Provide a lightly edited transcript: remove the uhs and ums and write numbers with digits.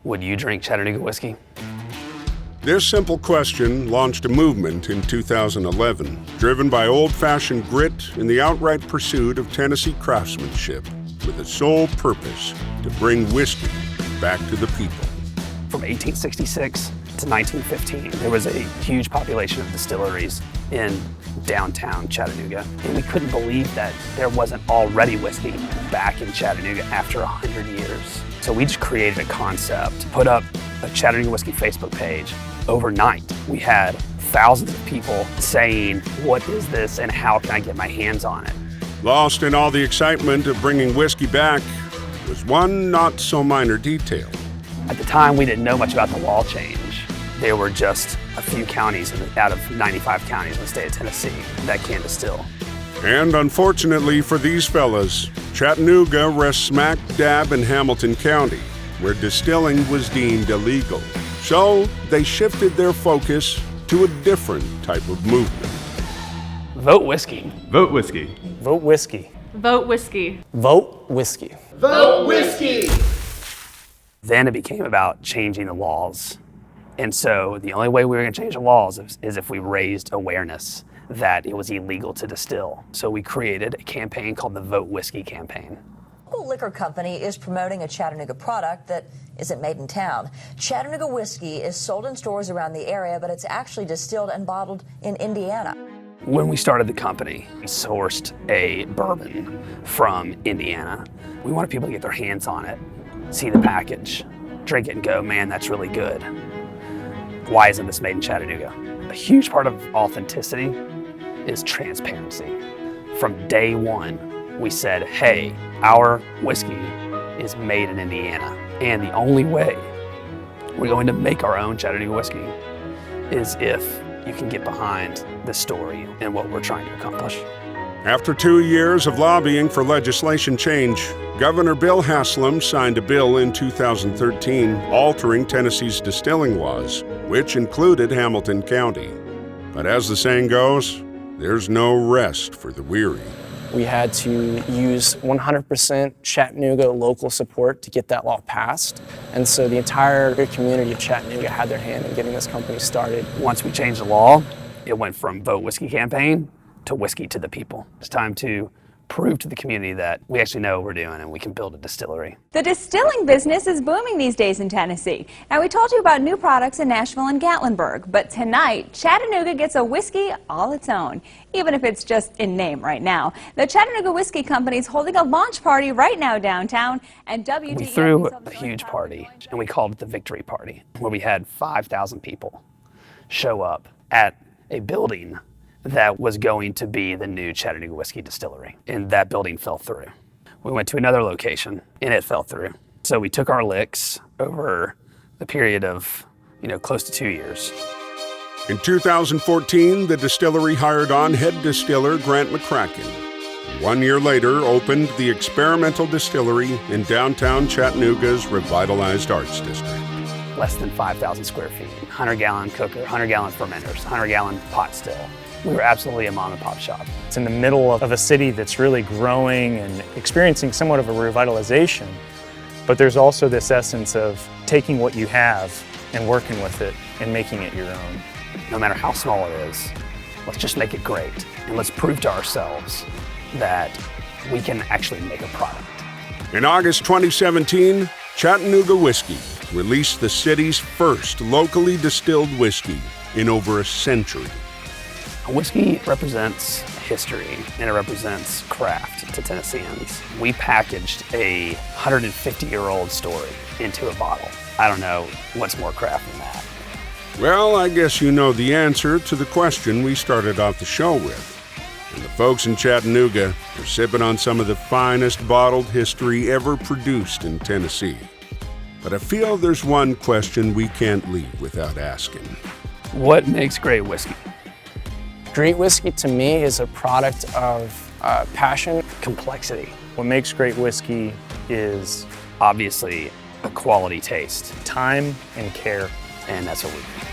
Would you drink Chattanooga whiskey? This simple question launched a movement in 2011, driven by old-fashioned grit and the outright pursuit of Tennessee craftsmanship, with the sole purpose to bring whiskey back to the people. From 1866 to 1915, there was a huge population of distilleries in downtown Chattanooga, and we couldn't believe that there wasn't already whiskey back in Chattanooga after 100 years. So we just created a concept, put up a Chattanooga Whiskey Facebook page. Overnight, we had thousands of people saying, what is this and how can I get my hands on it? Lost in all the excitement of bringing whiskey back was one not so minor detail. At the time, we didn't know much about the law change. There were just a few counties out of 95 counties in the state of Tennessee that can distill. And unfortunately for these fellas, Chattanooga rests smack dab in Hamilton County, where distilling was deemed illegal. So they shifted their focus to a different type of movement. Vote whiskey. Vote whiskey. Vote whiskey. Vote whiskey. Vote whiskey. Vote whiskey! Then it became about changing the laws. And so the only way we were going to change the laws is if we raised awareness that it was illegal to distill. So we created a campaign called the Vote Whiskey campaign. A local liquor company is promoting a Chattanooga product that isn't made in town. Chattanooga whiskey is sold in stores around the area, but it's actually distilled and bottled in Indiana. When we started the company, we sourced a bourbon from Indiana. We wanted people to get their hands on it, see the package, drink it and go, man, that's really good. Why isn't this made in Chattanooga? A huge part of authenticity is transparency. From day one, we said, hey, our whiskey is made in Indiana. And the only way we're going to make our own Chattanooga whiskey is if you can get behind the story and what we're trying to accomplish. After 2 years of lobbying for legislation change, Governor Bill Haslam signed a bill in 2013 altering Tennessee's distilling laws, which included Hamilton County. But as the saying goes, there's no rest for the weary. We had to use 100% Chattanooga local support to get that law passed. And so the entire community of Chattanooga had their hand in getting this company started. Once we changed the law, it went from Vote Whiskey campaign to whiskey to the people. It's time to prove to the community that we actually know what we're doing and we can build a distillery. The distilling business is booming these days in Tennessee. Now, we told you about new products in Nashville and Gatlinburg, but tonight, Chattanooga gets a whiskey all its own, even if it's just in name right now. The Chattanooga Whiskey Company is holding a launch party right now downtown, and WDE... We threw a huge party, and we called it the Victory Party, where we had 5,000 people show up at a building that was going to be the new Chattanooga Whiskey Distillery, and that building fell through. We went to another location, and it fell through. So we took our licks over the period of, close to 2 years. In 2014, the distillery hired on head distiller Grant McCracken. 1 year later, opened the experimental distillery in downtown Chattanooga's revitalized Arts District. Less than 5,000 square feet, 100-gallon cooker, 100-gallon fermenters, 100-gallon pot still. We were absolutely a mom and pop shop. It's in the middle of a city that's really growing and experiencing somewhat of a revitalization, but there's also this essence of taking what you have and working with it and making it your own. No matter how small it is, let's just make it great, and let's prove to ourselves that we can actually make a product. In August 2017, Chattanooga Whiskey released the city's first locally distilled whiskey in over a century. Whiskey represents history, and it represents craft to Tennesseans. We packaged a 150-year-old story into a bottle. I don't know what's more craft than that. Well, I guess you know the answer to the question we started off the show with. And the folks in Chattanooga are sipping on some of the finest bottled history ever produced in Tennessee. But I feel there's one question we can't leave without asking. What makes great whiskey? Great whiskey to me is a product of passion. Complexity. What makes great whiskey is Obviously, a quality taste. time and care. And that's what we do.